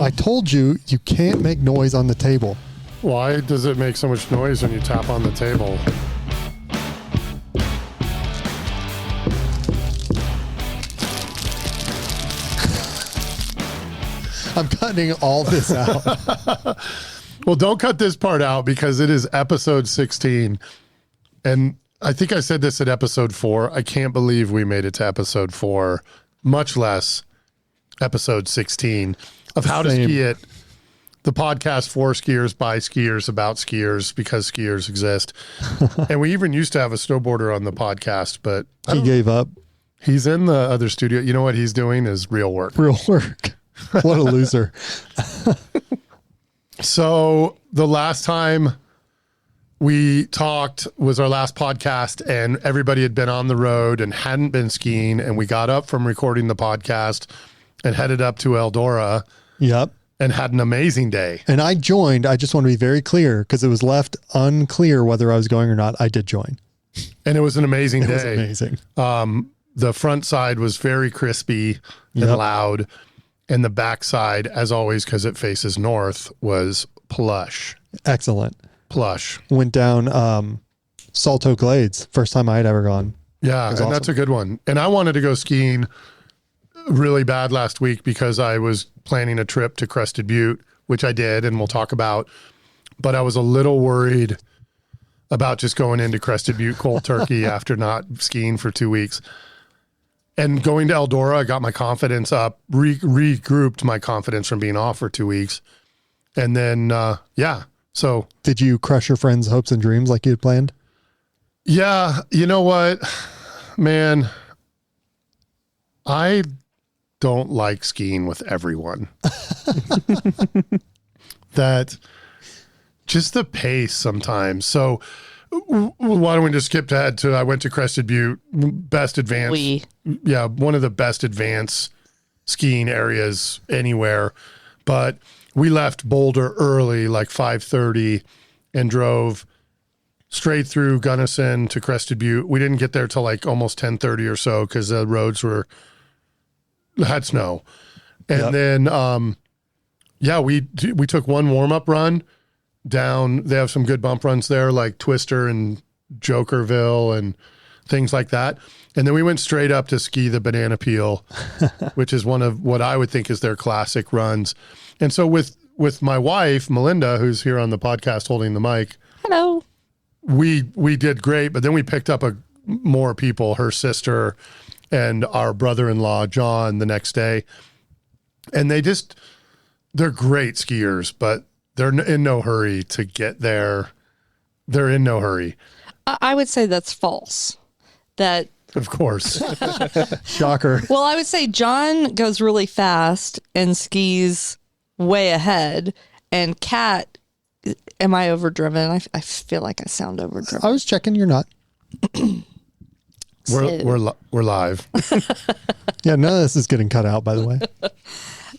I told you can't make noise on the table. Why does it make so much noise when you tap on the table? I'm cutting all this out. Well, don't cut this part out because it is episode 16. And I think I said this at episode 4. I can't believe we made it to episode 4, much less episode 16 of How to Ski It, the podcast for skiers, by skiers, about skiers, because skiers exist. And we even used to have a snowboarder on the podcast, but He gave up. He's in the other studio. You know what he's doing is real work. Real work. What a loser. So the last time we talked was our last podcast, and everybody had been on the road and hadn't been skiing. And we got up from recording the podcast and headed up to Eldora. Yep. And had an amazing day. And I joined. I just want to be very clear because it was left unclear whether I was going or not. I did join. And it was an amazing day. It was amazing. The front side was very crispy and loud. And the back side, as always, because it faces north, was plush. Excellent. Plush. Went down Salto Glades. First time I had ever gone. Yeah, and awesome. That's a good one. And I wanted to go skiing really bad last week because I was planning a trip to Crested Butte, which I did, and we'll talk about. But I was a little worried about just going into Crested Butte cold turkey after not skiing for 2 weeks. And going to Eldora, I got my confidence up, regrouped my confidence from being off for 2 weeks. And then, so. Did you crush your friends' hopes and dreams like you had planned? Yeah. You know what, man? I don't like skiing with everyone. That just the pace sometimes. So why don't we just skip ahead to, I went to Crested Butte, best advanced. Yeah, one of the best advanced skiing areas anywhere. But we left Boulder early, like 5:30, and drove straight through Gunnison to Crested Butte. We didn't get there till like almost 10:30 or so because the roads had snow. And then, we took one warm-up run down. They have some good bump runs there, like Twister and Jokerville and things like that. And then we went straight up to ski the Banana Peel, which is one of what I would think is their classic runs. And so with my wife, Melinda, who's here on the podcast holding the mic. Hello. We did great, but then we picked up more people, her sister and our brother-in-law, John, the next day. And they're great skiers, but they're in no hurry to get there. They're in no hurry. I would say that's false. That, of course. Shocker. Well, I would say John goes really fast and skis way ahead. And Kat, am I overdriven? I feel like I sound overdriven. I was checking. You're not. We're live. Yeah, none of this is getting cut out, by the way.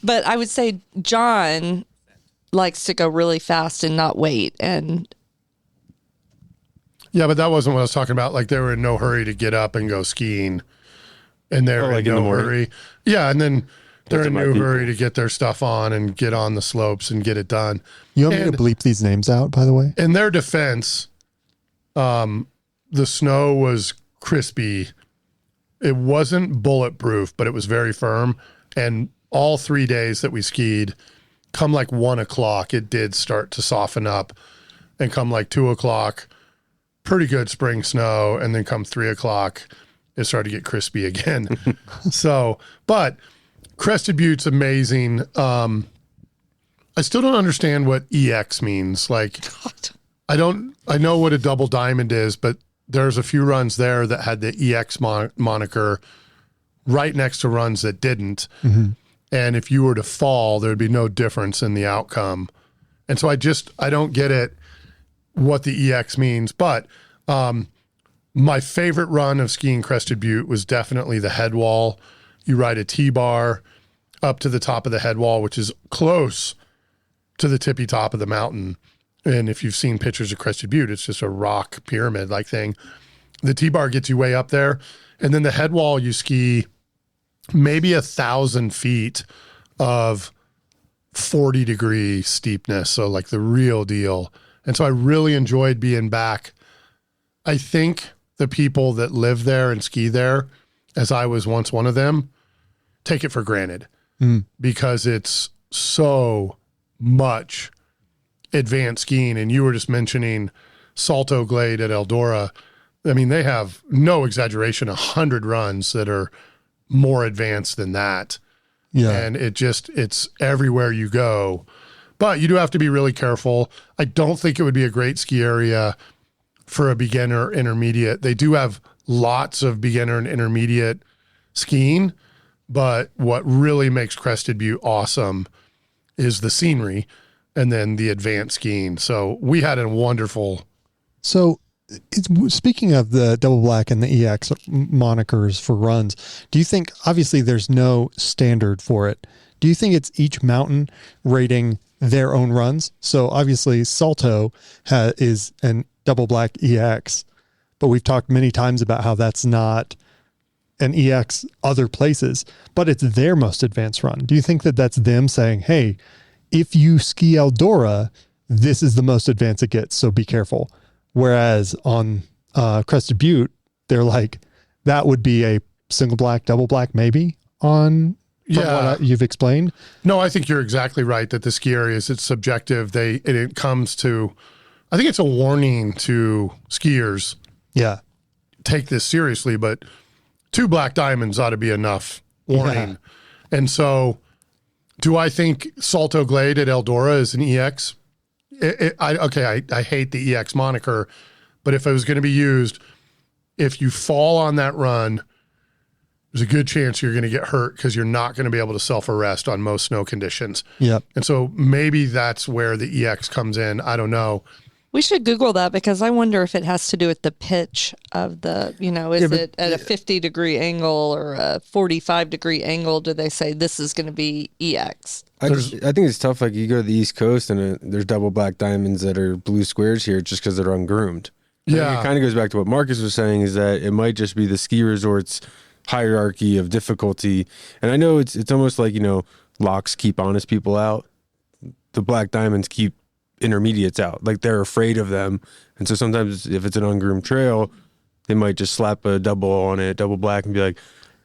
But I would say John likes to go really fast and not wait. And yeah, but that wasn't what I was talking about. Like they were in no hurry to get up and go skiing, and they're in no hurry. Yeah, and then they're in no hurry to get their stuff on and get on the slopes and get it done. You want me to bleep these names out, by the way? In their defense, the snow was crispy. It wasn't bulletproof, but it was very firm. And all 3 days that we skied, come like 1 o'clock, it did start to soften up. And come like 2 o'clock, pretty good spring snow. And then come 3 o'clock, it started to get crispy again. But Crested Butte's amazing. I still don't understand what EX means. Like, I know what a double diamond is, but there's a few runs there that had the EX moniker right next to runs that didn't. Mm-hmm. And if you were to fall, there'd be no difference in the outcome. And so I don't get it, what the EX means. But my favorite run of skiing Crested Butte was definitely the Headwall. You ride a T-bar up to the top of the Headwall, which is close to the tippy top of the mountain. And if you've seen pictures of Crested Butte, it's just a rock pyramid-like thing. The T-bar gets you way up there. And then the Headwall, you ski maybe 1,000 feet of 40-degree steepness. So like the real deal. And so I really enjoyed being back. I think the people that live there and ski there, as I was once one of them, take it for granted because it's so much advanced skiing. And you were just mentioning Salto Glade at Eldora. I mean, they have, no exaggeration, 100 runs that are more advanced than that. Yeah. And it's everywhere you go. But you do have to be really careful. I don't think it would be a great ski area for a beginner intermediate. They do have lots of beginner and intermediate skiing, but what really makes Crested Butte awesome is the scenery and then the advanced skiing. So we had a wonderful. So speaking of the double black and the EX monikers for runs, do you think, obviously there's no standard for it, do you think it's each mountain rating their own runs? So obviously Salto is an double black EX, but we've talked many times about how that's not an EX other places, but it's their most advanced run. Do you think that that's them saying, hey, if you ski Eldora, this is the most advanced it gets, so be careful? Whereas on Crested Butte, they're like, that would be a single black, double black, maybe on what you've explained. No, I think you're exactly right that the ski areas, it's subjective. It comes to, I think it's a warning to skiers. Yeah. Take this seriously, but 2 black diamonds ought to be enough warning. Yeah. And so do I think Salto Glade at Eldora is an EX? I hate the EX moniker, but if it was going to be used, if you fall on that run, there's a good chance you're going to get hurt because you're not going to be able to self-arrest on most snow conditions. Yep. And so maybe that's where the EX comes in. I don't know. We should Google that because I wonder if it has to do with the pitch of the, is it at a 50-degree angle or a 45-degree angle? Do they say this is going to be EX? I think it's tough. Like you go to the East Coast and there's double black diamonds that are blue squares here just because they're ungroomed. Yeah. It kind of goes back to what Marcus was saying, is that it might just be the ski resort's hierarchy of difficulty. And I know it's almost like, locks keep honest people out. The black diamonds keep intermediates out. Like they're afraid of them. And so sometimes if it's an ungroomed trail, they might just slap a double on it, double black, and be like,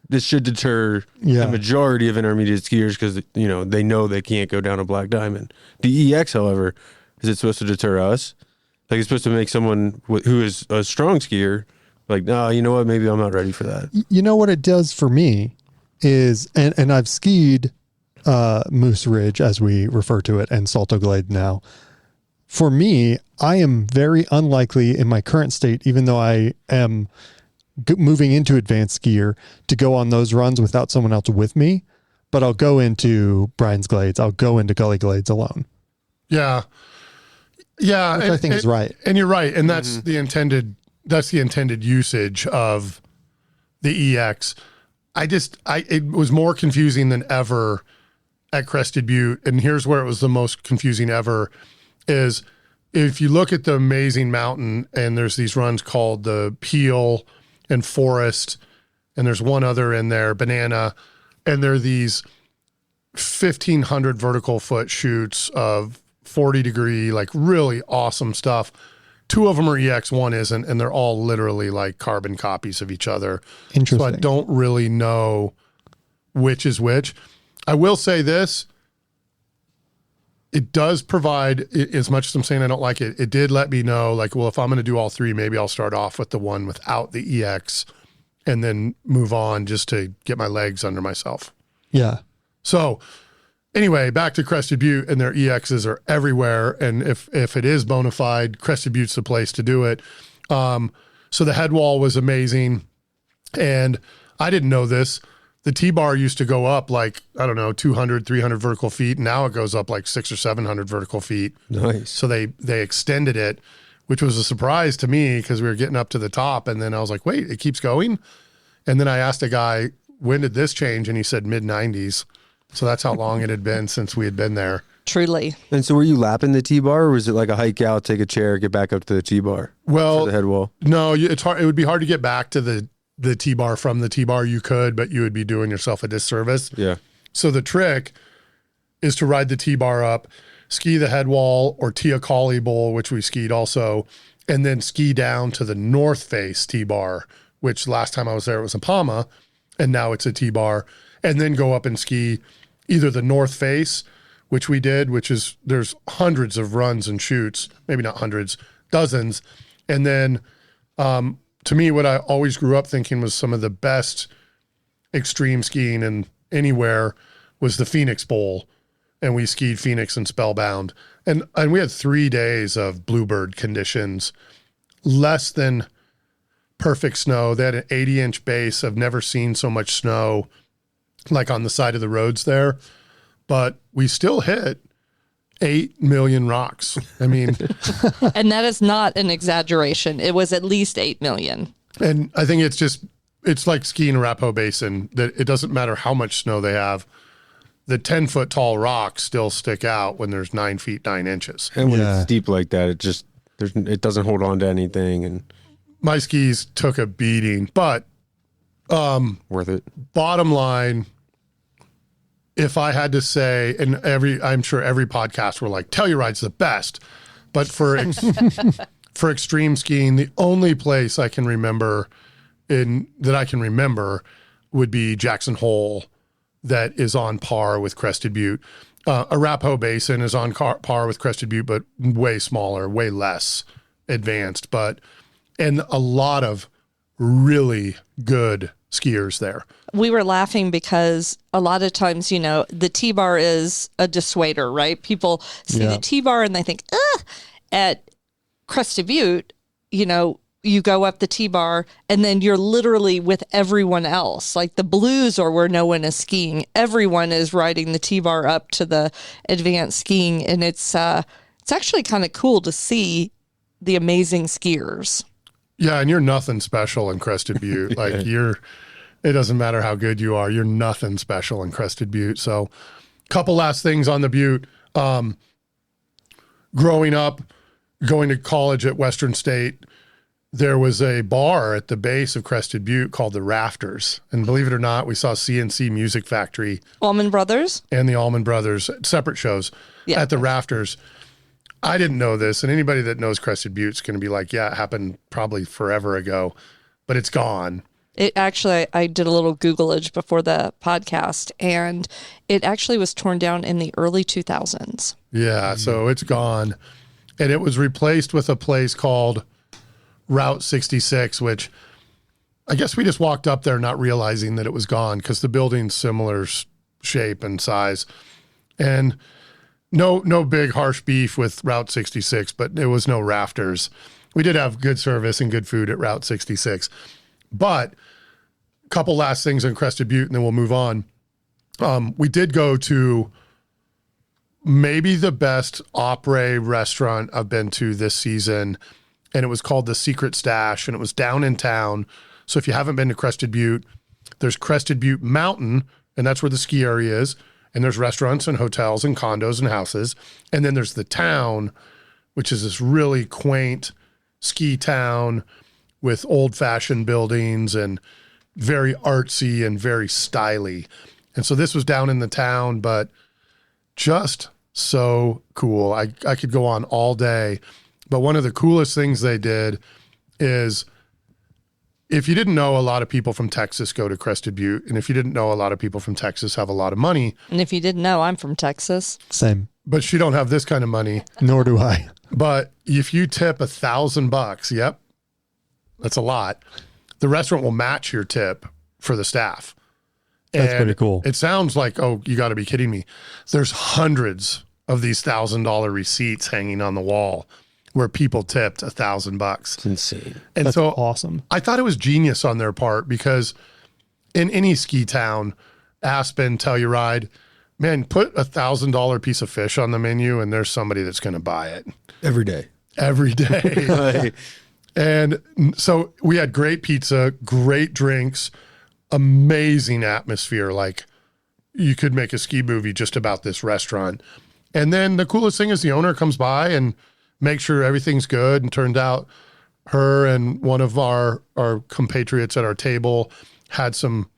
this should deter the majority of intermediate skiers because, they know they can't go down a black diamond. The EX, however, is it supposed to deter us? Like it's supposed to make someone who is a strong skier like, no, you know what? Maybe I'm not ready for that. You know what it does for me is, and I've skied Moose Ridge, as we refer to it, and Salto Glade now. For me, I am very unlikely in my current state, even though I am moving into advanced skier, to go on those runs without someone else with me. But I'll go into Brian's Glades. I'll go into Gully Glades alone. Yeah. Yeah. Which I think is right. And you're right. And that's the intended usage of the EX. It was more confusing than ever at Crested Butte. And here's where it was the most confusing ever is if you look at the amazing mountain and there's these runs called the Peel and Forest, and there's one other in there, Banana, and there are these 1,500 vertical foot chutes of 40-degree, like really awesome stuff. 2 of them are EX, 1 isn't, and they're all literally like carbon copies of each other. Interesting. So I don't really know which is which. I will say this. It does provide, as much as I'm saying I don't like it, it did let me know, like, well, if I'm going to do all 3, maybe I'll start off with the one without the EX and then move on just to get my legs under myself. Yeah. So anyway, back to Crested Butte, and their EXs are everywhere. And if it is bona fide, Crested Butte's the place to do it. So the Headwall was amazing. And I didn't know this. The T-bar used to go up like, 200, 300 vertical feet. Now it goes up like 600 or 700 vertical feet. Nice. So they extended it, which was a surprise to me because we were getting up to the top. And then I was like, wait, it keeps going? And then I asked a guy, when did this change? And he said mid-90s. So that's how long it had been since we had been there. Truly. And so were you lapping the T-bar, or was it like a hike out, take a chair, get back up to the T-bar? Well, the Headwall? No, it's hard. It would be hard to get back to the T-bar from the T-bar. You could, but you would be doing yourself a disservice. Yeah. So the trick is to ride the T-bar up, ski the Headwall or Teocalli Bowl, which we skied also, and then ski down to the North Face T-bar, which last time I was there, it was a Palma, and now it's a T-bar, and then go up and ski either the North Face, which we did, which is, there's hundreds of runs and shoots, maybe not hundreds, dozens. And then to me, what I always grew up thinking was some of the best extreme skiing and anywhere was the Phoenix Bowl. And we skied Phoenix and Spellbound. And we had 3 days of bluebird conditions, less than perfect snow. They had an 80-inch base. I've never seen so much snow like on the side of the roads there. But we still hit 8 million rocks. I mean, and that is not an exaggeration. It was at least 8 million. And I think it's like skiing Arapahoe Basin, that it doesn't matter how much snow they have. The 10-foot tall rocks still stick out when there's 9 feet 9 inches. And when it's steep like that, it doesn't hold on to anything. And my skis took a beating, but worth it. Bottom line, if I had to say, and I'm sure every podcast we're like, Telluride's the best, but for extreme skiing, the only place I can remember would be Jackson Hole, that is on par with Crested Butte. Arapahoe Basin is on par with Crested Butte, but way smaller, way less advanced, and a lot of really good skiers there. We were laughing because a lot of times, the T-bar is a dissuader, right? People see the T-bar and they think, at Crested Butte, you go up the T-bar and then you're literally with everyone else. Like the blues or where no one is skiing. Everyone is riding the T-bar up to the advanced skiing. And it's actually kind of cool to see the amazing skiers. Yeah. And you're nothing special in Crested Butte. Like it doesn't matter how good you are. You're nothing special in Crested Butte. So couple last things on the Butte. Growing up, going to college at Western State, there was a bar at the base of Crested Butte called the Rafters. And believe it or not, we saw CNC Music Factory. Allman Brothers? And the Allman Brothers, separate shows at the Rafters. I didn't know this, and anybody that knows Crested Butte is going to be like, yeah, it happened probably forever ago, but it's gone. It actually, I did a little Googleage before the podcast, and it actually was torn down in the early 2000s. Yeah, so it's gone. And it was replaced with a place called Route 66, which I guess we just walked up there not realizing that it was gone because the building's similar shape and size. And no big harsh beef with Route 66, but there was no Rafters. We did have good service and good food at Route 66. But a couple last things on Crested Butte, and then we'll move on. We did go to maybe the best après restaurant I've been to this season, and it was called the Secret Stash, and it was down in town. So if you haven't been to Crested Butte, there's Crested Butte Mountain, and that's where the ski area is, and there's restaurants and hotels and condos and houses. And then there's the town, which is this really quaint ski town with old-fashioned buildings and very artsy and very stylish. And so this was down in the town, but just so cool. I could go on all day. But one of the coolest things they did is, if you didn't know, a lot of people from Texas go to Crested Butte. And if you didn't know, a lot of people from Texas have a lot of money. And if you didn't know, I'm from Texas. Same. But she don't have this kind of money. Nor do I. But if you tip $1,000, yep, that's a lot. The restaurant will match your tip for the staff. That's pretty cool. It sounds like, oh, you got to be kidding me. There's hundreds of these $1,000 receipts hanging on the wall where people tipped $1,000. It's insane. And That's so awesome. I thought it was genius on their part, because in any ski town, Aspen, Telluride, man, put $1,000 piece of fish on the menu and there's somebody that's going to buy it. Every day. Every day. And so we had great pizza, great drinks, amazing atmosphere. Like, you could make a ski movie just about this restaurant. And then the coolest thing is the owner comes by and makes sure everything's good. And turned out her and one of our compatriots at our table had some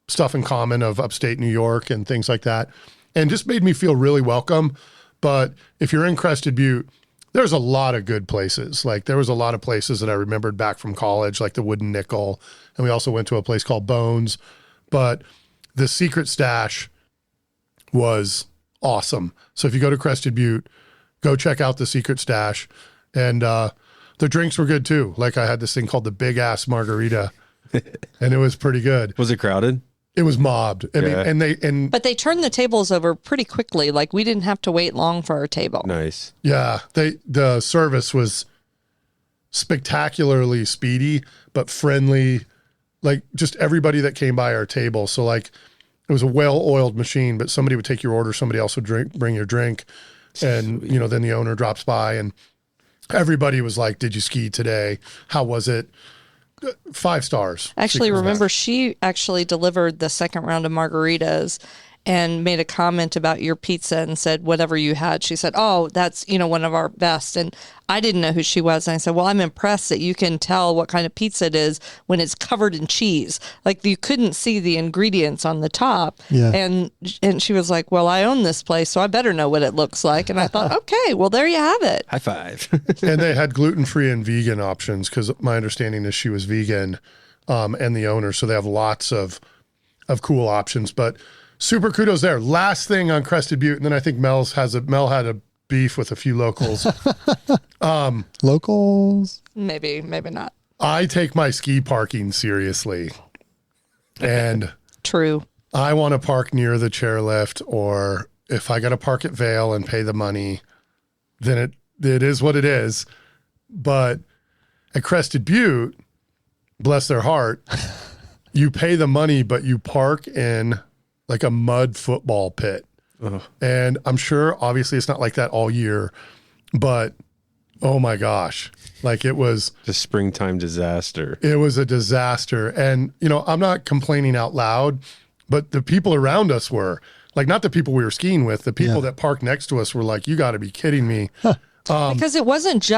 stuff in common of upstate New York and things like that. and just made me feel really welcome. But if you're in Crested Butte, there's a lot of good places. Like there was a lot of places that I remembered back from college, like the Wooden Nickel. And we also went to a place called Bones. But the Secret Stash was awesome. So if you go to Crested Butte, go check out the Secret Stash. And the drinks were good too. Like I had this thing called the Big Ass Margarita, and it was pretty good. Was it crowded? It was mobbed. I mean, but they turned the tables over pretty quickly. Like we didn't have to wait long for our table. Nice. Yeah, the service was spectacularly speedy, but friendly. Like just everybody that came by our table. So like it was a well-oiled machine, but somebody would take your order, somebody else would bring your drink, and then the owner drops by, and everybody was like, "Did you ski today? How was it?" 5 stars. Actually, remember, she actually delivered the second round of margaritas and made a comment about your pizza and said, whatever you had. She said, oh, that's, one of our best. And I didn't know who she was. And I said, well, I'm impressed that you can tell what kind of pizza it is when it's covered in cheese. Like you couldn't see the ingredients on the top. Yeah. And she was like, well, I own this place, so I better know what it looks like. And I thought, okay, well, there you have it. High five. And they had gluten-free and vegan options because my understanding is she was vegan and the owner. So they have lots of cool options. But super kudos there. Last thing on Crested Butte, and then I think Mel had a beef with a few locals. Locals? Maybe not. I take my ski parking seriously. And True. I want to park near the chairlift, or if I got to park at Vail and pay the money, then it is what it is. But at Crested Butte, bless their heart, you pay the money, but you park in like a mud football pit. And I'm sure obviously it's not like that all year, but oh my gosh, like it was The springtime disaster. It was a disaster. And, I'm not complaining out loud, but the people around us were like, not the people we were skiing with, the people that parked next to us were like, you got to be kidding me. Because it wasn't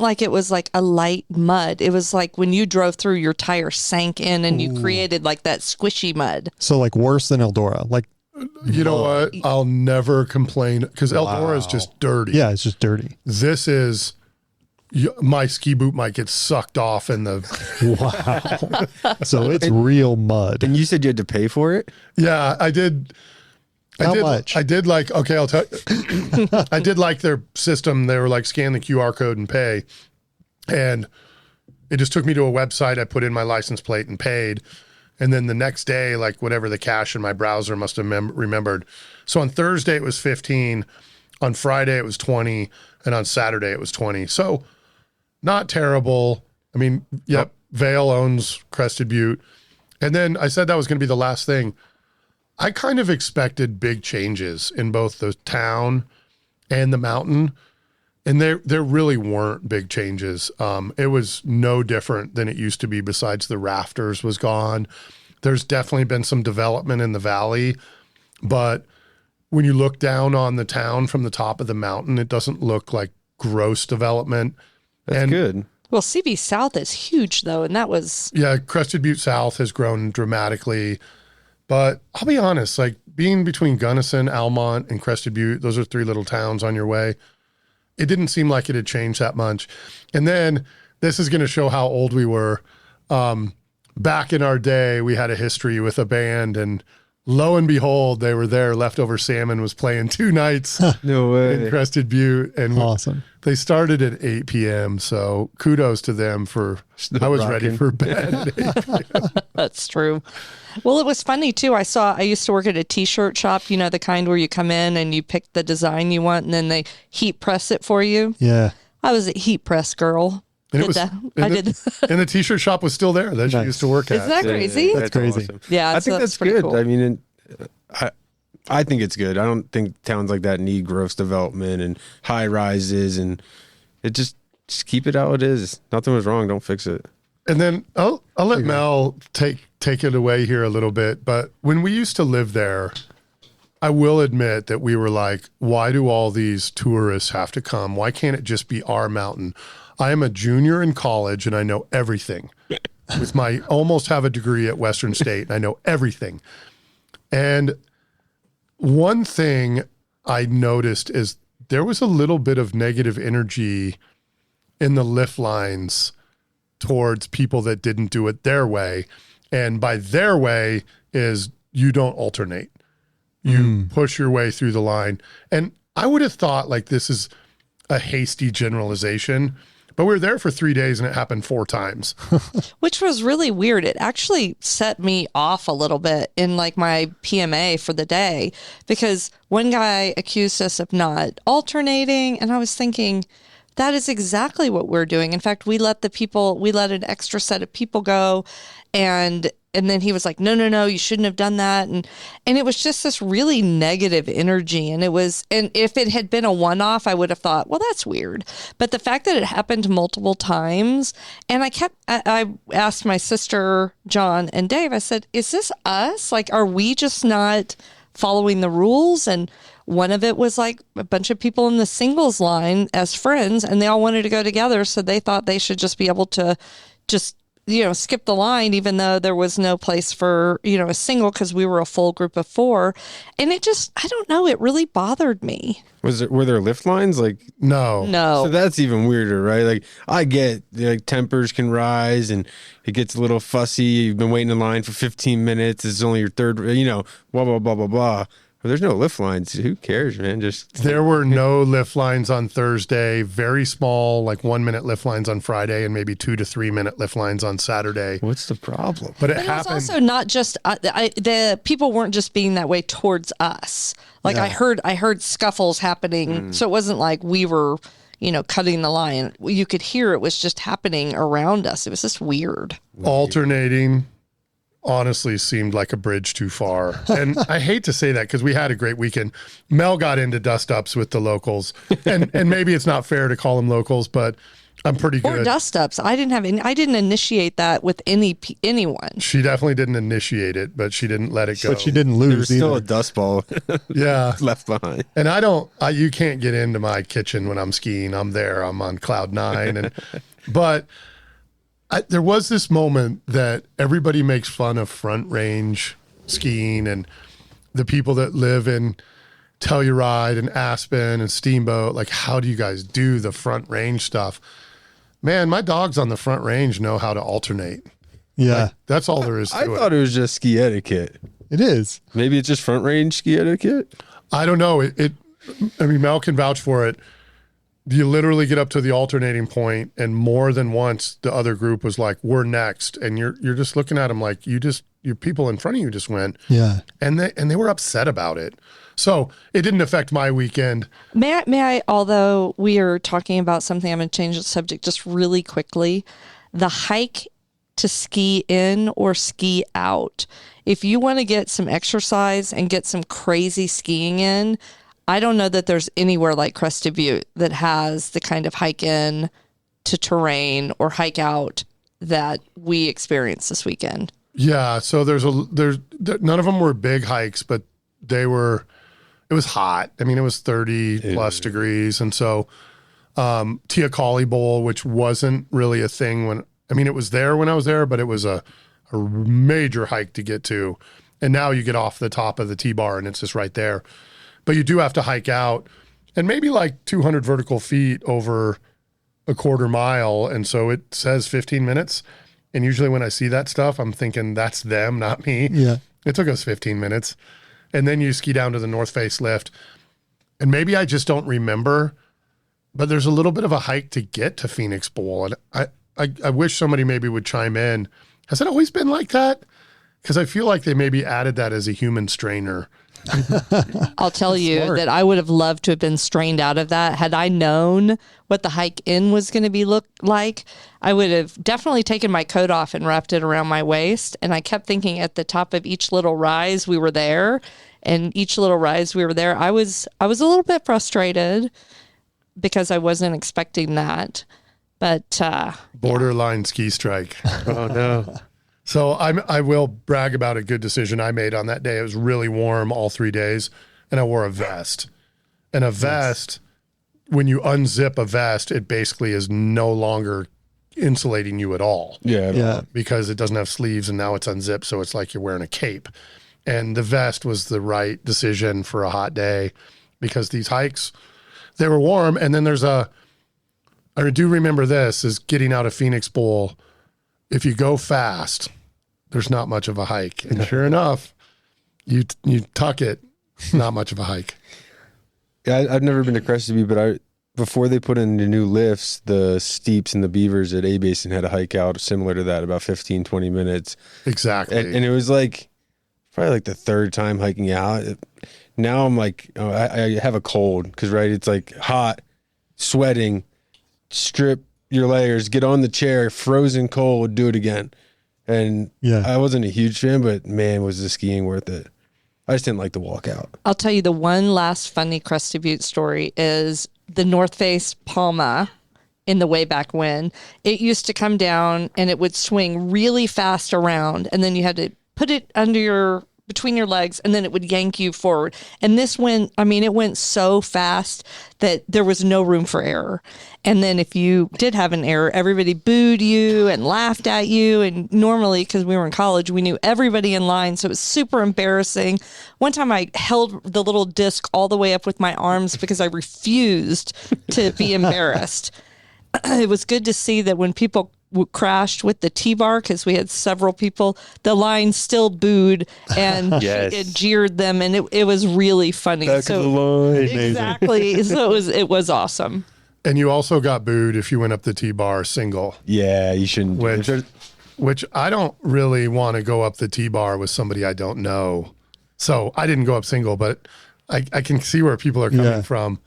like it was like a light mud. It was like when you drove through, your tire sank in and you created like that squishy mud. So like worse than Eldora. Like, You know what? I'll never complain because Eldora is just dirty. yeah, it's just dirty. This is, my ski boot might get sucked off in the, Wow. So it's real mud. And you said you had to pay for it? yeah, I did. How much? I did like, okay, I'll tell you. I did like their system. They were like, scan the QR code and pay. And it just took me to a website. I put in my license plate and paid. And then the next day, like whatever the cache in my browser must have remembered. So on Thursday, it was 15. On Friday, it was 20. And on Saturday, it was 20. So not terrible. I mean, yep, Vail owns Crested Butte. And then I said that was going to be the last thing. I kind of expected big changes in both the town and the mountain, and there really weren't big changes. It was no different than it used to be, besides the rafters was gone. There's definitely been some development in the valley, but when you look down on the town from the top of the mountain, it doesn't look like gross development. That's good. Well, CB South is huge though, and that was... Yeah, Crested Butte South has grown dramatically. But I'll be honest, like being between Gunnison, Almont, and Crested Butte, those are 3 little towns on your way. It didn't seem like it had changed that much. And then this is going to show how old we were. Back in our day, we had a history with a band, and lo and behold, they were there. Leftover Salmon was playing 2 nights No way. in Crested Butte. And Awesome. they started at 8 p.m. So kudos to them for, I was ready rocking. for bed at 8 p.m. That's true. Well, it was funny too. I used to work at a t-shirt shop, the kind where you come in and you pick the design you want and then they heat press it for you. Yeah. I was a heat press girl. And Did that. I did. And the t-shirt shop was still there that she Nice. used to work at. Isn't that crazy? That's crazy. Awesome. Yeah, I so think that's pretty good. cool. I mean, I think it's good. I don't think towns like that need gross development and high rises, and it just keep it how it is. Nothing was wrong. Don't fix it. And then I'll let Mel take it away here a little bit. But when we used to live there, I will admit that we were like, why do all these tourists have to come? Why can't it just be our mountain? I am a junior in college and I know everything. With my almost have a degree at Western State, and I know everything. And one thing I noticed is there was a little bit of negative energy in the lift lines towards people that didn't do it their way. And by their way is you don't alternate. You push your way through the line. And I would have thought like this is a hasty generalization, but we were there for 3 days and it happened 4 times. Which was really weird. It actually set me off a little bit in like my PMA for the day, because one guy accused us of not alternating. And I was thinking, that is exactly what we're doing. In fact, we let an extra set of people go, and then he was like, no, you shouldn't have done that. And it was just this really negative energy. And if it had been a one-off, I would have thought, well, that's weird. But the fact that it happened multiple times, and I asked my sister, John and Dave, I said, is this us? Like, are we just not following the rules? And one of it was like a bunch of people in the singles line as friends, and they all wanted to go together. So they thought they should just be able to just, skip the line, even though there was no place for, a single, because we were a full group of 4. And it just, I don't know, it really bothered me. Were there lift lines? Like, No. so that's even weirder, right? Like, I get like tempers can rise and it gets a little fussy. You've been waiting in line for 15 minutes. It's only your third, blah, blah, blah, blah, blah. But there's no lift lines. Who cares, man? There were no lift lines on Thursday. Very small, like 1-minute lift lines on Friday, and maybe 2 to 3 minute lift lines on Saturday. What's the problem? But it was happened. also not just the people weren't just being that way towards us. Like I heard scuffles happening, so it wasn't like we were, cutting the line. You could hear it was just happening around us. It was just weird. Alternating honestly seemed like a bridge too far. And I hate to say that because we had a great weekend. Mel got into dust ups with the locals, and maybe it's not fair to call them locals, but I'm pretty good. Or dust ups. I didn't initiate that with anyone. She definitely didn't initiate it, but she didn't let it go. But she didn't There's lose still either. a dust ball Yeah. left behind. And you can't get into my kitchen when I'm skiing. I'm there. I'm on cloud 9. But there was this moment that everybody makes fun of front range skiing and the people that live in Telluride and Aspen and Steamboat. Like, how do you guys do the front range stuff? Man, my dogs on the front range know how to alternate. Yeah, That's all there is to I it. thought it was just ski etiquette. it is. Maybe it's just front range ski etiquette. I don't know. Mel can vouch for it. You literally get up to the alternating point, and more than once the other group was like, "We're next," and you're just looking at them like your people in front of you just went, Yeah. and they were upset about it. So it didn't affect my weekend. May I, although we are talking about something, I'm going to change the subject just really quickly. The hike to ski in or ski out. If you want to get some exercise and get some crazy skiing in, I don't know that there's anywhere like Crested Butte that has the kind of hike in to terrain or hike out that we experienced this weekend. Yeah. So there's none of them were big hikes, but it was hot. I mean, it was 30 plus degrees. And so, Teocalli Bowl, which wasn't really a thing it was there when I was there, but it was a major hike to get to. And now you get off the top of the T-bar and it's just right there. But you do have to hike out and maybe like 200 vertical feet over a quarter mile. And so it says 15 minutes. And usually when I see that stuff, I'm thinking that's them, not me. Yeah. It took us 15 minutes. And then you ski down to the North Face lift. And maybe I just don't remember, but there's a little bit of a hike to get to Phoenix Bowl. And I wish somebody maybe would chime in. Has it always been like that? Because I feel like they maybe added that as a human strainer. I'll tell you that I would have loved to have been strained out of that. Had I known what the hike in was going to be look like, I would have definitely taken my coat off and wrapped it around my waist. And I kept thinking at the top of each little rise we were there, and each little rise we were there, I was a little bit frustrated because I wasn't expecting that. But Borderline ski strike. Oh no. So I will brag about a good decision I made on that day. It was really warm all 3 days, and I wore a vest. And a vest, when you unzip a vest, it basically is no longer insulating you at all. Yeah. Yeah. Because it doesn't have sleeves, and now it's unzipped, so it's like you're wearing a cape. And the vest was the right decision for a hot day because these hikes, they were warm. And then I do remember this is getting out of Phoenix Bowl. If you go fast, there's not much of a hike. And sure enough, you tuck it, not much of a hike. Yeah, I've never been to Crested Butte, but before they put in the new lifts, the steeps and the beavers at A Basin had a hike out similar to that, about 15, 20 minutes. Exactly. And it was like probably like the third time hiking out. Now I'm like, I have a cold because, right, it's like hot, sweating, strip your layers, get on the chair, frozen cold, do it again. And I wasn't a huge fan, but man, was the skiing worth it. I just didn't like to walk out. I'll tell you the one last funny Crested Butte story is the North Face Palma in the way back when. It used to come down and it would swing really fast around, and then you had to put it between your legs, and then it would yank you forward. And this it went so fast that there was no room for error. And then if you did have an error, everybody booed you and laughed at you. And normally, because we were in college, we knew everybody in line. So it was super embarrassing. One time I held the little disc all the way up with my arms because I refused to be embarrassed. It was good to see that when people crashed with the T-bar, because we had several people, the line still booed and it jeered them, and it was really funny. Back of the line. Exactly. So it was awesome. And you also got booed if you went up the T-bar single. Yeah, you shouldn't. Which I don't really want to go up the T-bar with somebody I don't know. So I didn't go up single, but I can see where people are coming from.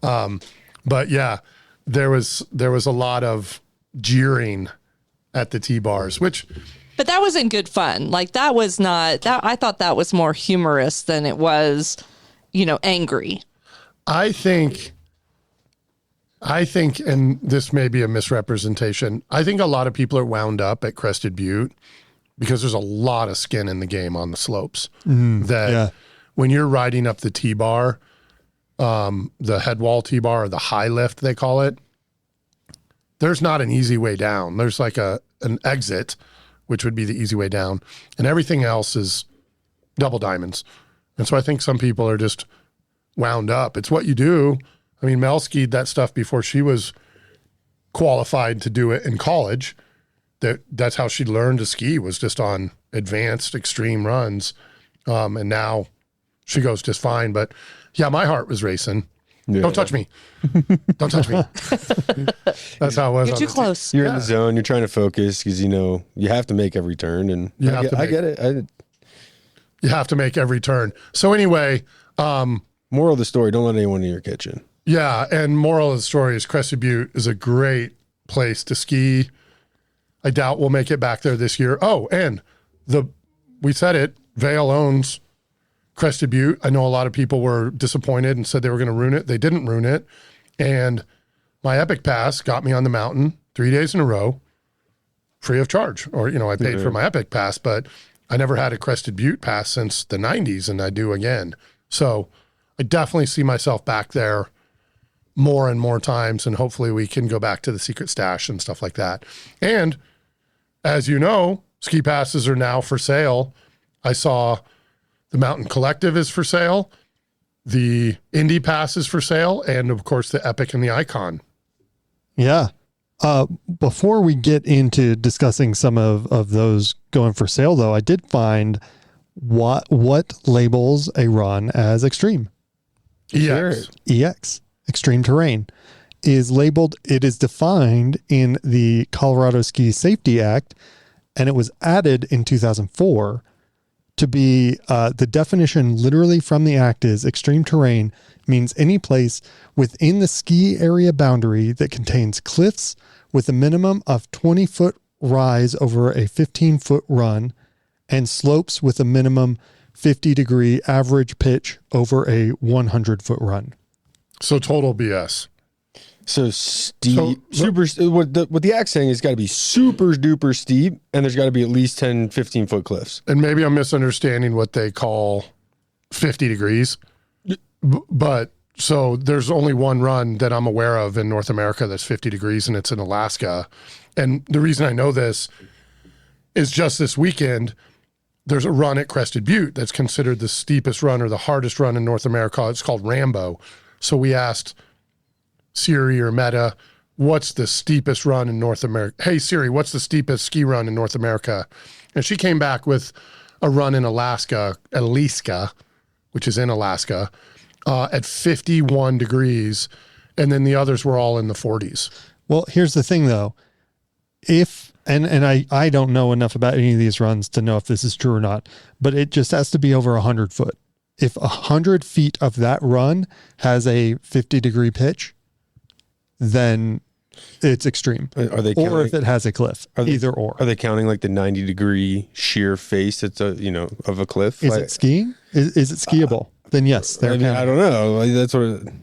But yeah, there was a lot of jeering at the T-bars, but that wasn't good fun. Like that was not that. I thought that was more humorous than it was, angry. I think, and this may be a misrepresentation, I think a lot of people are wound up at Crested Butte because there's a lot of skin in the game on the slopes. When you're riding up the T-bar, the Headwall T-bar, or the high lift, they call it, there's not an easy way down. There's like an exit, which would be the easy way down, and everything else is double diamonds. And so I think some people are just wound up. It's what you do. I mean, Mel skied that stuff before she was qualified to do it in college. That's how she learned to ski, was just on advanced extreme runs. And now she goes just fine. But yeah, my heart was racing. Yeah. Don't touch me. Don't touch me. That's how it was. You're too close. You're in the zone. You're trying to focus because, you have to make every turn. And I get it. You have to make every turn. So anyway. Moral of the story, don't let anyone in your kitchen. Yeah. And moral of the story is Crested Butte is a great place to ski. I doubt we'll make it back there this year. Oh, and we said it, Vail owns Crested Butte. I know a lot of people were disappointed and said they were going to ruin it. They didn't ruin it. And my Epic Pass got me on the mountain 3 days in a row, free of charge. Or, I paid for my Epic Pass, but I never had a Crested Butte pass since the 90s, and I do again. So I definitely see myself back there more and more times, and hopefully we can go back to the secret stash and stuff like that. And as you know, ski passes are now for sale. I saw the Mountain Collective is for sale. The Indy Pass is for sale. And of course, the Epic and the IKON. Yeah. Before we get into discussing some of those going for sale, though, I did find what labels a run as extreme. EX, extreme terrain, is labeled. It is defined in the Colorado Ski Safety Act, and it was added in 2004 to be the definition literally from the act is extreme terrain means any place within the ski area boundary that contains cliffs with a minimum of 20-foot rise over a 15-foot run and slopes with a minimum 50-degree average pitch over a 100-foot run. So total BS. So steep, what the act's saying is got to be super duper steep, and there's got to be at least 10, 15-foot cliffs. And maybe I'm misunderstanding what they call 50 degrees. But so there's only one run that I'm aware of in North America that's 50 degrees, and it's in Alaska. And the reason I know this is just this weekend, there's a run at Crested Butte that's considered the steepest run or the hardest run in North America. It's called Rambo. So we asked Siri or Meta, what's the steepest run in North America? Hey, Siri, what's the steepest ski run in North America? And she came back with a run in Alaska, which is in Alaska, at 51 degrees. And then the others were all in the 40s. Well, here's the thing though. And I don't know enough about any of these runs to know if this is true or not, but it just has to be over 100 foot. If 100 feet of that run has a 50-degree pitch, then it's extreme. Are they or if it has a cliff, either or. Are they counting like the 90-degree sheer face? It's of a cliff. Is it skiing? Is it skiable? Then yes, I don't know. Like,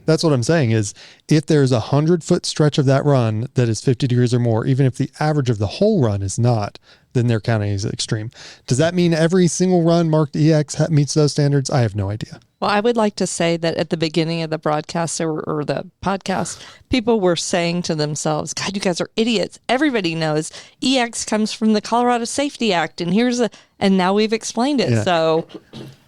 that's what I'm saying is if there's 100-foot stretch of that run that is 50 degrees or more, even if the average of the whole run is not, then they're counting as extreme. Does that mean every single run marked EX meets those standards? I have no idea. Well, I would like to say that at the beginning of the broadcast or the podcast, people were saying to themselves, God, you guys are idiots. Everybody knows EX comes from the Colorado Safety Act, and and now we've explained it. Yeah. So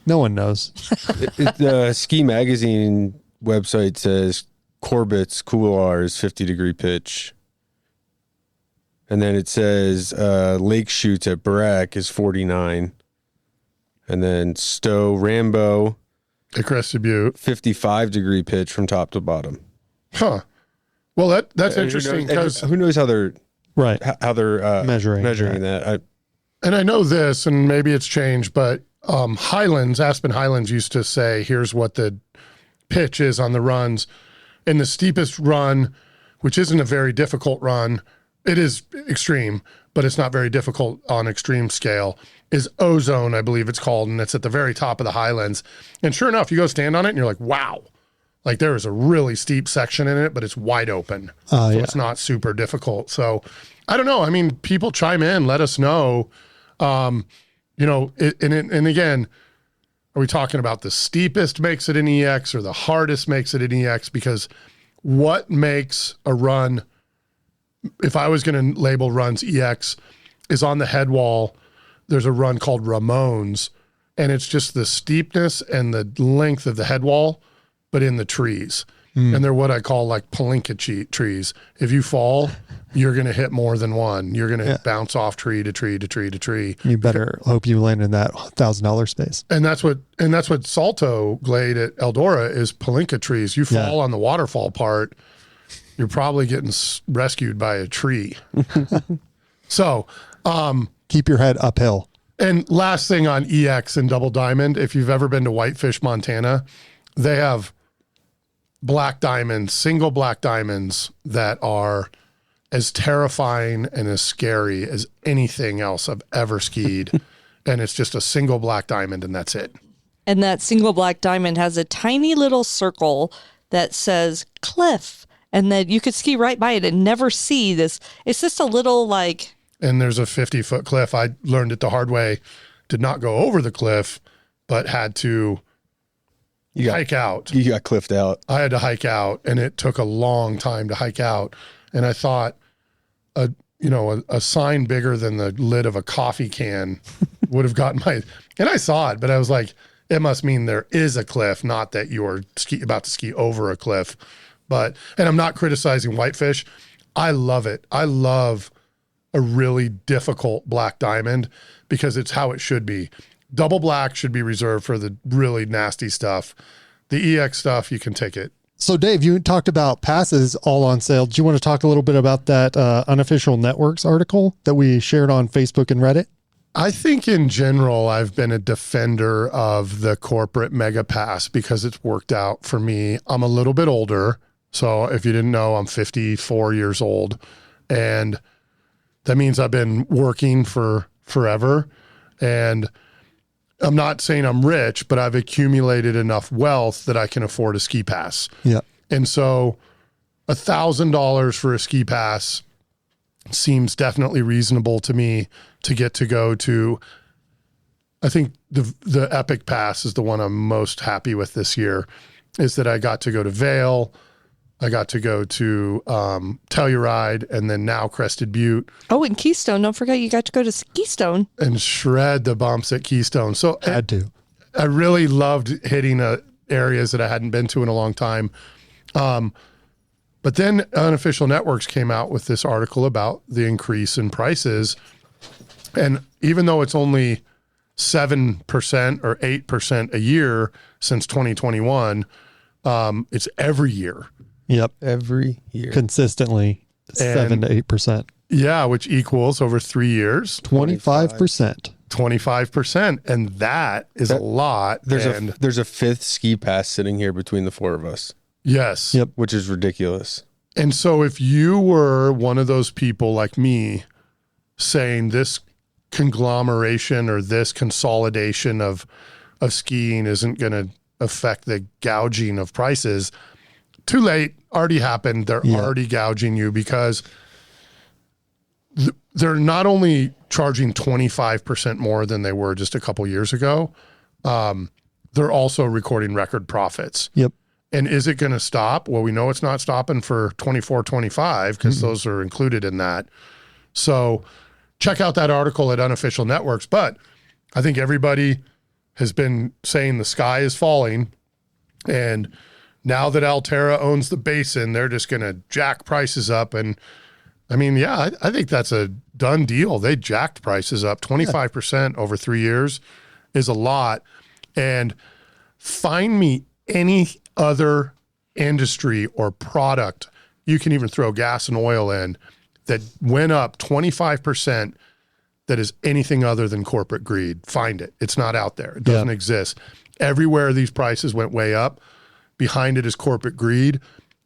no one knows. The Ski Magazine website says Corbett's Couloirs 50-degree pitch. And then it says Lake Chutes at Barack is 49. And then Stowe Rambo at Crested Butte, 55-degree pitch from top to bottom. Huh. Well, that's interesting because who knows how they're how they're measuring that. And I know this, and maybe it's changed, but Aspen Highlands used to say, here's what the pitch is on the runs. And the steepest run, which isn't a very difficult run, it is extreme, but it's not very difficult on extreme scale, is Ozone, I believe it's called, and it's at the very top of the Highlands. And sure enough, you go stand on it, and you're like, wow. Like, there is a really steep section in it, but it's wide open. So it's not super difficult. So I don't know. I mean, people chime in, let us know. And again, are we talking about the steepest makes it an EX or the hardest makes it an EX? Because what makes a run, if I was going to label runs EX, is on the Headwall, there's a run called Ramones, and it's just the steepness and the length of the Headwall, but in the trees. And they're what I call like palinka trees. If you fall, you're going to hit more than one. You're going to bounce off tree to tree to tree to tree. You better hope you land in that $1,000 space. And that's what Salto Glade at Eldora is, palinka trees. You fall on the waterfall part, you're probably getting rescued by a tree. So keep your head uphill. And last thing on EX and Double Diamond, if you've ever been to Whitefish, Montana, they have black diamonds, single black diamonds that are as terrifying and as scary as anything else I've ever skied. And it's just a single black diamond, and that's it. And that single black diamond has a tiny little circle that says cliff, and that you could ski right by it and never see this. It's just a little like... And there's a 50-foot cliff. I learned it the hard way. Did not go over the cliff, but had to hike out. You got cliffed out. I had to hike out, and it took a long time to hike out. And I thought a sign bigger than the lid of a coffee can would have gotten my... And I saw it, but I was like, it must mean there is a cliff, not that you're about to ski over a cliff. And I'm not criticizing Whitefish. I love it. I love a really difficult black diamond because it's how it should be. Double black should be reserved for the really nasty stuff. The EX stuff, you can take it. So Dave, you talked about passes all on sale. Do you want to talk a little bit about that Unofficial Networks article that we shared on Facebook and Reddit? I think in general, I've been a defender of the corporate mega pass because it's worked out for me. I'm a little bit older. So if you didn't know, I'm 54 years old, and that means I've been working for forever. And I'm not saying I'm rich, but I've accumulated enough wealth that I can afford a ski pass. Yeah. And so $1,000 for a ski pass seems definitely reasonable to me to get to go to. I think the Epic Pass is the one I'm most happy with this year, is that I got to go to Vail. I got to go to Telluride and then now Crested Butte. Oh, and Keystone. Don't forget you got to go to Keystone. And shred the bumps at Keystone. So Had to. I really loved hitting areas that I hadn't been to in a long time. But then Unofficial Networks came out with this article about the increase in prices. And even though it's only 7% or 8% a year since 2021, it's every year. Yep. Every year. Consistently 7 to 8%. Yeah, which equals over 3 years 25%. 25%, and that is a lot. There's a fifth ski pass sitting here between the four of us. Yes. Yep. Which is ridiculous. And so if you were one of those people like me saying this conglomeration or this consolidation of skiing isn't going to affect the gouging of prices, too late, already happened. They're already gouging you because they're not only charging 25% more than they were just a couple years ago, they're also recording record profits. Yep. And is it going to stop? Well, we know it's not stopping for 24, 25 because those are included in that. So check out that article at Unofficial Networks. But I think everybody has been saying the sky is falling. And now that Alterra owns the basin, they're just going to jack prices up. And I mean, yeah, I think that's a done deal. They jacked prices up 25% over 3 years is a lot. And find me any other industry or product you can even throw gas and oil in that went up 25% that is anything other than corporate greed. Find it. It's not out there. It doesn't exist. Everywhere these prices went way up, behind it is corporate greed.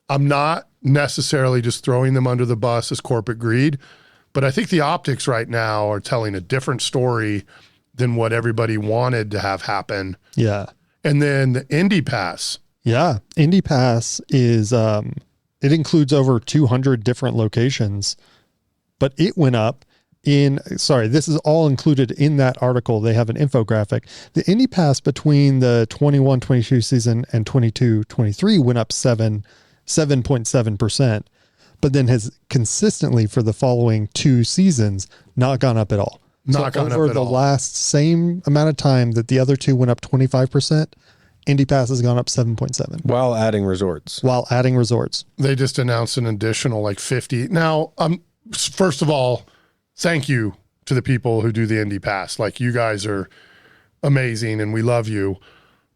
I'm not necessarily just throwing them under the bus as corporate greed, but I think the optics right now are telling a different story than what everybody wanted to have happen. Yeah. And then the Indy Pass. Yeah. Indy Pass is, it includes over 200 different locations, but it went up this is all included in that article. They have an infographic. The Indy Pass between the 21-22 season and 22-23 went up 7.7%, but then has consistently for the following 2 seasons not gone up at all. Over the last same amount of time that the other 2 went up 25%, Indy Pass has gone up 7.7. While adding resorts. They just announced an additional like 50. Now, first of all, thank you to the people who do the Indy Pass. Like, you guys are amazing and we love you.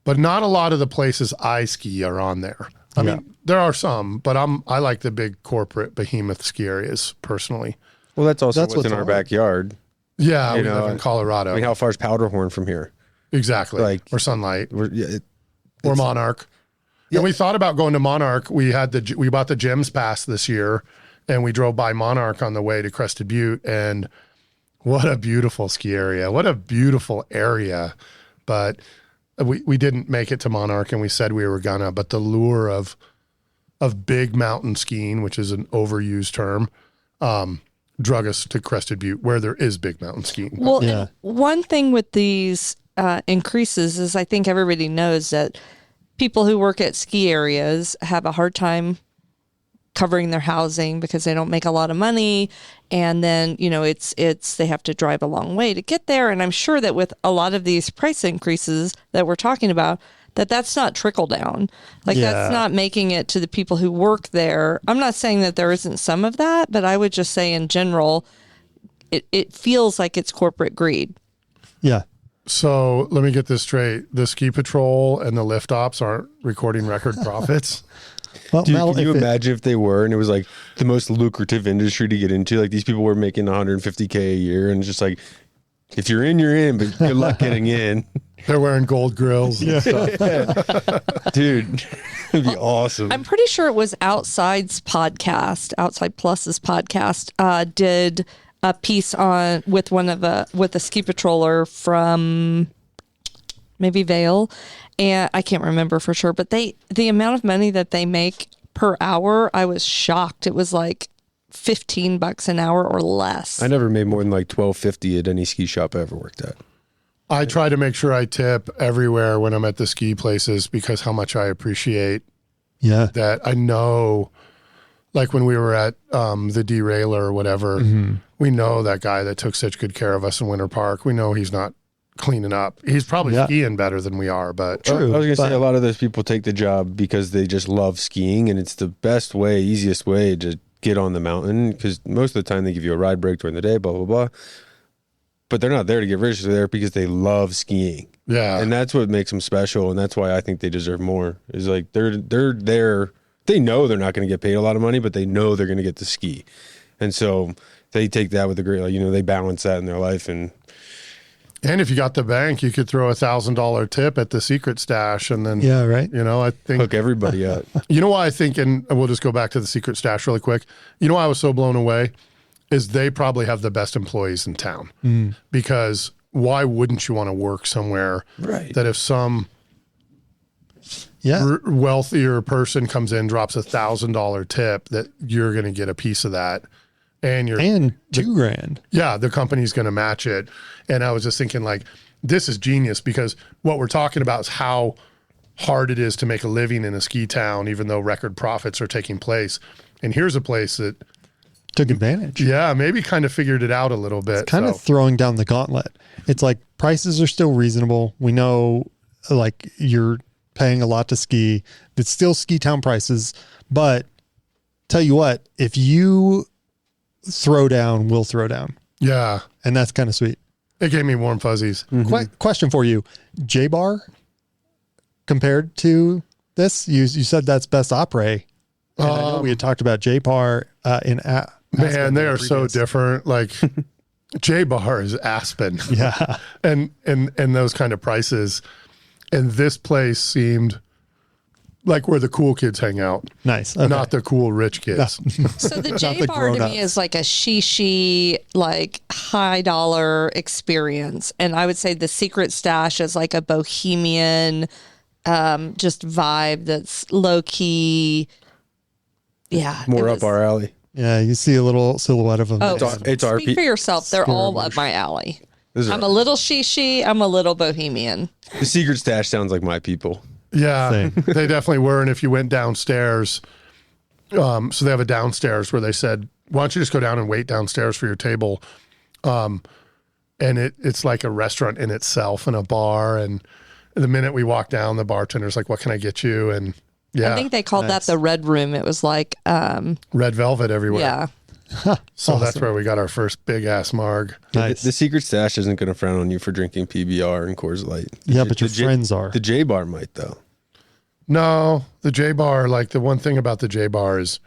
But not a lot of the places I ski are on there. I mean, there are some, but I like the big corporate behemoth ski areas personally. Well, that's what's in our backyard. Yeah, we live in Colorado. I mean, how far is Powderhorn from here? Exactly. Or Sunlight. Or Monarch. Yeah. And we thought about going to Monarch. We bought the Gems Pass this year, and we drove by Monarch on the way to Crested Butte, and what a beautiful ski area. What a beautiful area. But we didn't make it to Monarch, and we said we were gonna, but the lure of big mountain skiing, which is an overused term, drug us to Crested Butte, where there is big mountain skiing. Well, one thing with these increases is I think everybody knows that people who work at ski areas have a hard time covering their housing because they don't make a lot of money, and then it's they have to drive a long way to get there. And I'm sure that with a lot of these price increases that we're talking about, that's not trickle down. That's not making it to the people who work there. I'm not saying that there isn't some of that, but I would just say in general, it feels like it's corporate greed. Yeah. So let me get this straight. The ski patrol and the lift ops aren't recording record profits. Well, can you imagine if they were, and it was like the most lucrative industry to get into? Like, these people were making $150K a year, and it's just like, if you're in, you're in, but good luck getting in. They're wearing gold grills and stuff. Dude, it'd be awesome. I'm pretty sure it was Outside Plus's podcast, did a piece on with a ski patroller from maybe Vail, and I can't remember for sure, but the amount of money that they make per hour, I was shocked. It was like $15 an hour or less. I never made more than like $12.50 at any ski shop I ever worked at. I try to make sure I tip everywhere when I'm at the ski places because how much I appreciate Yeah. that I know, like when we were at the Derailer or whatever, we know that guy that took such good care of us in Winter Park. We know he's not cleaning up. He's probably skiing better than we are, but True. I was going to say a lot of those people take the job because they just love skiing, and it's the best way, easiest way to get on the mountain, because most of the time they give you a ride break during the day, blah, blah, blah. But they're not there to get rich. They're there because they love skiing. yeah. And that's what makes them special, and that's why I think they deserve more. Is like they're there. They know they're not going to get paid a lot of money, but they know they're going to get to ski, and so they take that with a great, they balance that in their life. And if you got the bank, you could throw $1,000 tip at the secret stash, and then Yeah, right. I think hook everybody up. you know why I think, and we'll just go back to the secret stash really quick. You know why I was so blown away is they probably have the best employees in town, because why wouldn't you want to work somewhere Right. that if some Yeah. wealthier person comes in, drops $1,000 tip, that you're going to get a piece of that, and And $2,000. yeah, the company's going to match it. And I was just thinking, like, this is genius, because what we're talking about is how hard it is to make a living in a ski town, even though record profits are taking place. And here's a place that, Took advantage. yeah, maybe kind of figured it out a little bit. Kind of throwing down the gauntlet. It's like prices are still reasonable. We know like you're paying a lot to ski. It's still ski town prices, but tell you what, if you throw down, we'll throw down. Yeah, And that's kind of sweet. it gave me warm fuzzies. Question for you. J-Bar compared to this, you said that's best après. And I know we had talked about J-Bar Man, they are so different. Like J-Bar is Aspen. Yeah. and those kind of prices. And this place seemed like where the cool kids hang out, Nice. Okay. not the cool rich kids. So the J the bar to grown-ups. me is like a shishi, like high dollar experience. And I would say the secret stash is like a bohemian, just vibe that's low key. Yeah. More it up was- our alley. Yeah, you see a little silhouette of them. Oh, It's our speak for yourself. They're all up my alley. I'm a little shishi. I'm a little bohemian. The secret stash sounds like my people. Yeah, Same. they definitely were. And if you went downstairs, so they have a downstairs where they said, why don't you just go down and wait downstairs for your table? And it's like a restaurant in itself and a bar. And the minute we walked down, the bartender's like, what can I get you? And yeah, I think they called that the red room. It was like, red velvet everywhere. yeah. So that's where we got our first big ass marg. Nice. The secret stash isn't going to frown on you for drinking PBR and Coors Light. Yeah, but your friends are. The J Bar might, though. No, the J Bar, like the one thing about the J Bar is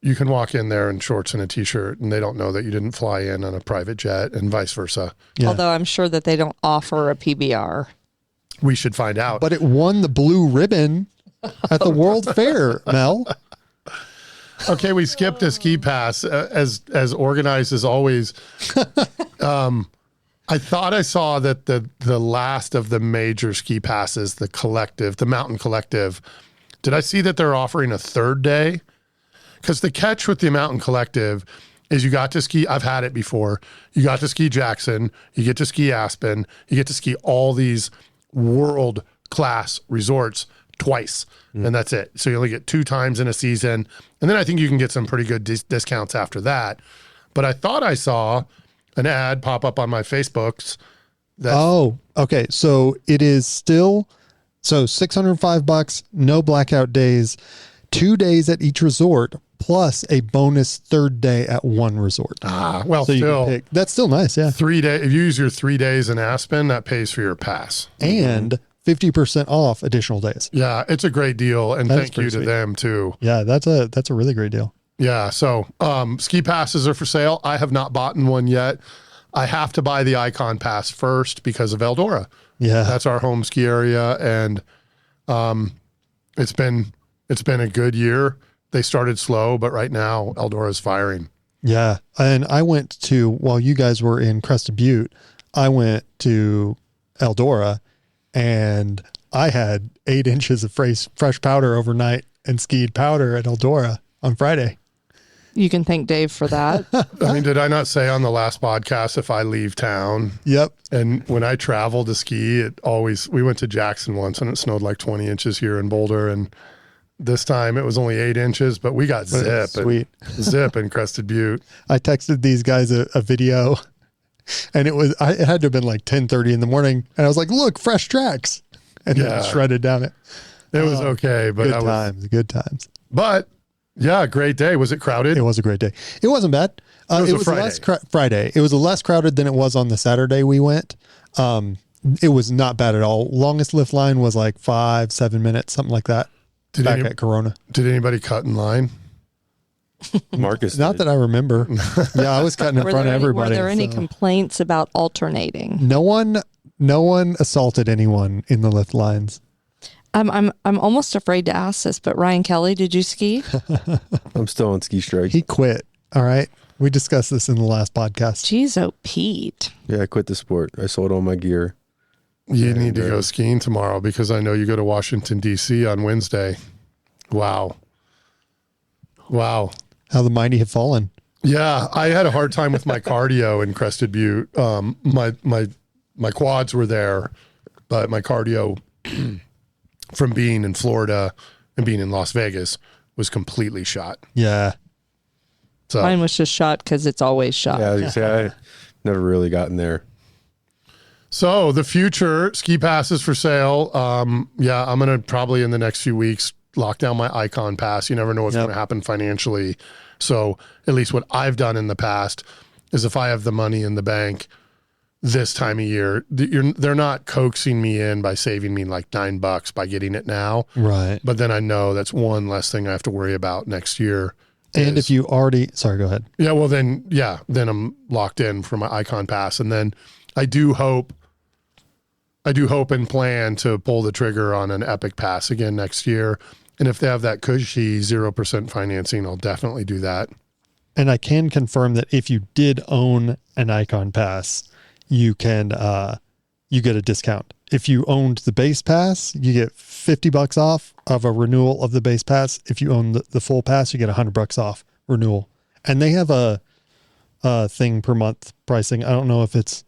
you can walk in there in shorts and a t-shirt and they don't know that you didn't fly in on a private jet and vice versa. Yeah. Although I'm sure that they don't offer a PBR. We should find out. But it won the blue ribbon at the World Fair, Mel. Okay, we skipped a ski pass as organized as always. I thought I saw that the last of the major ski passes, the Mountain Collective, did I see that they're offering a third day? Because the catch with the Mountain Collective is you got to ski, I've had it before, you got to ski Jackson, you get to ski Aspen, you get to ski all these world-class resorts twice, and that's it. So you only get 2 times in a season, and then I think you can get some pretty good discounts after that. But I thought I saw an ad pop up on my Facebooks that Oh, okay. So it is still $605, no blackout days, 2 days at each resort, plus a bonus third day at one resort. well, So you still can pick. That's still nice, yeah. 3 days. If you use your 3 days in Aspen, that pays for your pass. And 50% off additional days. Yeah, it's a great deal, and That is thank you pretty to sweet. them too. Yeah, that's a really great deal. Yeah, so ski passes are for sale. I have not bought one yet. I have to buy the IKON pass first because of Eldora. Yeah. That's our home ski area, and it's been a good year. They started slow, but right now Eldora is firing. Yeah. And I went to, while you guys were in Crested Butte, I went to Eldora and I had 8 inches of fresh powder overnight and skied powder at Eldora on Friday. You can thank Dave for that. I mean, did I not say on the last podcast if I leave town Yep. and when I travel to ski, we went to Jackson once and it snowed like 20 inches here in Boulder, and This time it was only 8 inches, but we got Sweet. zip in Crested Butte. I texted these guys a video, and it had to have been like 10:30 in the morning, and I was like, "Look, fresh tracks," and then shredded down it. It was okay, but good times. But yeah, great day. Was it crowded? It was a great day. It wasn't bad. It was Friday. Friday. It was less crowded than it was on the Saturday we went. It was not bad at all. Longest lift line was like 5-7 minutes, something like that. Back at Corona. Did anybody cut in line? Marcus. Not that I remember. Yeah, I was cutting in front of everybody. Were there any complaints about alternating? No one assaulted anyone in the lift lines. I'm almost afraid to ask this, but Ryan Kelly, did you ski? I'm still on ski strike. He quit. All right. We discussed this in the last podcast. Jeez, oh, Pete. Yeah, I quit the sport. I sold all my gear. You need to go skiing tomorrow because I know you go to Washington, D.C. on Wednesday. Wow. How the mighty have fallen. Yeah, I had a hard time with my cardio in Crested Butte. My quads were there, but my cardio from being in Florida and being in Las Vegas was completely shot. Yeah. So Mine was just shot because it's always shot. Yeah, I was gonna say I never really gotten there. So the future ski passes for sale. Yeah, I'm going to probably in the next few weeks lock down my IKON pass. You never know what's going to happen financially. So at least what I've done in the past is if I have the money in the bank this time of year, they're not coaxing me in by saving me like $9 by getting it now. Right. But then I know that's one less thing I have to worry about next year. And if you already, sorry, go ahead. Yeah, well then I'm locked in for my IKON pass. And then I do hope and plan to pull the trigger on an Epic pass again next year. And if they have that cushy 0% financing, I'll definitely do that. And I can confirm that if you did own an IKON pass, you can you get a discount. If you owned the base pass, you get $50 off of a renewal of the base pass. If you own the full pass, you get $100 off renewal. And they have a thing per month pricing. I don't know if it's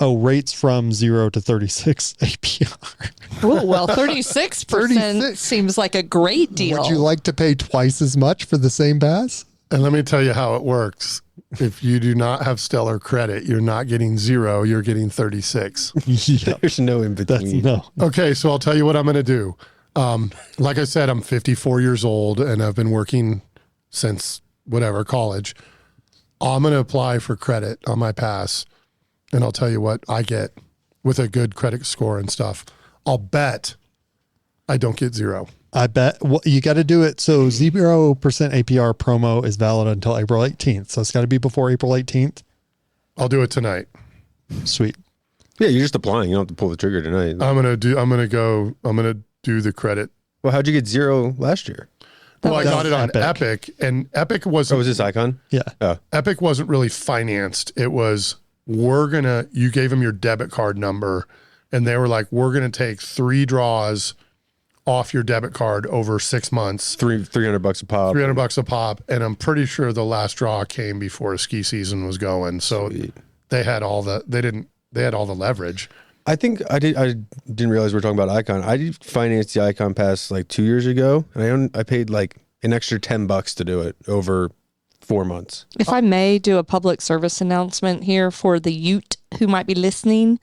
rates from 0 to 36 APR. Oh, well, 36% seems like a great deal. Would you like to pay twice as much for the same pass? And let me tell you how it works. If you do not have stellar credit, you're not getting 0, you're getting 36. Yep. There's no in between. Okay, so I'll tell you what I'm going to do. Like I said, I'm 54 years old and I've been working since college. I'm going to apply for credit on my pass. And I'll tell you what I get with a good credit score and stuff. I'll bet I don't get 0. I bet you got to do it. So 0% APR promo is valid until April 18th. So it's got to be before April 18th. I'll do it tonight. Sweet. Yeah, you're just applying. You don't have to pull the trigger tonight. I'm going to do the credit. Well, how'd you get 0 last year? I got it on Epic, and Epic wasn't. Oh, was this IKON? Yeah. Oh. Epic wasn't really financed. It was, you gave them your debit card number and they were like, we're going to take 3 draws off your debit card over 6 months. $300 a pop. $300 a pop. And I'm pretty sure the last draw came before ski season was going. So Sweet. they had all the leverage. I think I didn't realize we were talking about IKON. I financed the IKON pass like 2 years ago, and I paid like an extra $10 to do it over 4 months. If I may do a public service announcement here for the Ute who might be listening,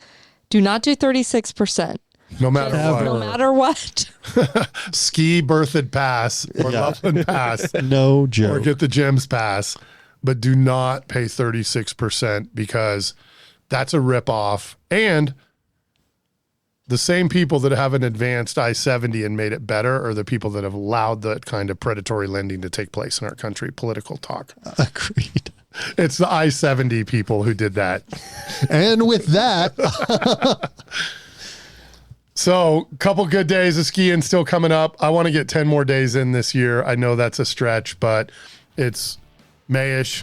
do not do 36%. No matter what. No matter what. Ski Berthoud pass or Loveland pass. No joke. Or get the Gems pass. But do not pay 36% because that's a ripoff. And the same people that have an advanced I-70 and made it better are the people that have allowed that kind of predatory lending to take place in our country. Political talk. Agreed. It's the I-70 people who did that. And with that... So a couple good days of skiing still coming up. I want to get 10 more days in this year. I know that's a stretch, but it's May-ish.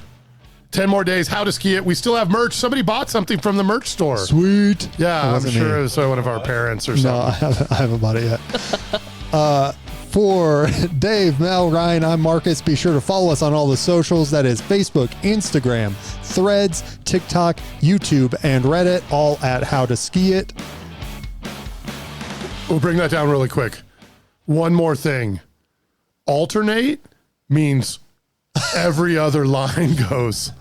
10 more days, how to ski it. We still have merch. Somebody bought something from the merch store. Sweet. Yeah, I'm sure it was one of our parents or something. No, I haven't bought it yet. For Dave, Mel, Ryan, I'm Marcus. Be sure to follow us on all the socials. That is Facebook, Instagram, Threads, TikTok, YouTube, and Reddit, all at How to Ski It. We'll bring that down really quick. One more thing. Alternate means every other line goes.